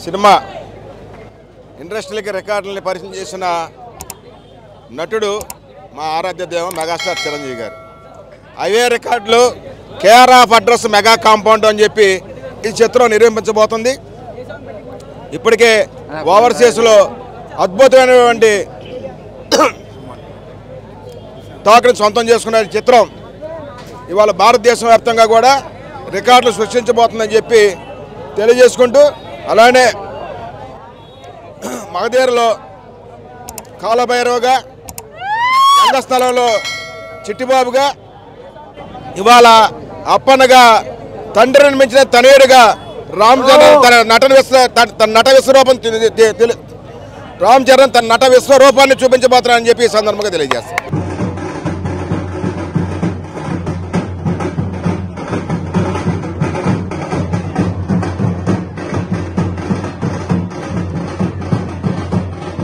Cinema ఇండస్ట్రీకి రికార్డులని పరిచయం చేసిన నటుడు మా ఆరాధ్య దేవం మెగాస్టార్ చిరంజీవి గారు. అవే రికార్డులు care of address mega compound అని చెప్పి ఈ చిత్రం నిర్మించబోతుంది. ఇప్పటికే ఓవర్సీస్లో అద్భుతమైనటువంటి టాక్ని సొంతం చేసుకున్న చిత్రం ఇవాళ భారతదేశం వ్యాప్తంగా కూడా రికార్డులు సృష్టించబోతుందని చెప్పి తెలియజేసుకుంటూ, అలానే మగధీరలో కాలభైరవగా, రంగస్థలంలో చిట్టిబాబుగా, ఇవాళ అప్పన్నగా, తండ్రిని మించిన తనయుడిగా రామ్ చరణ్ తన నట విశ్వరూపాన్ని చూపించబోతున్నారని చెప్పి ఈ సందర్భంగా తెలియజేస్తారు.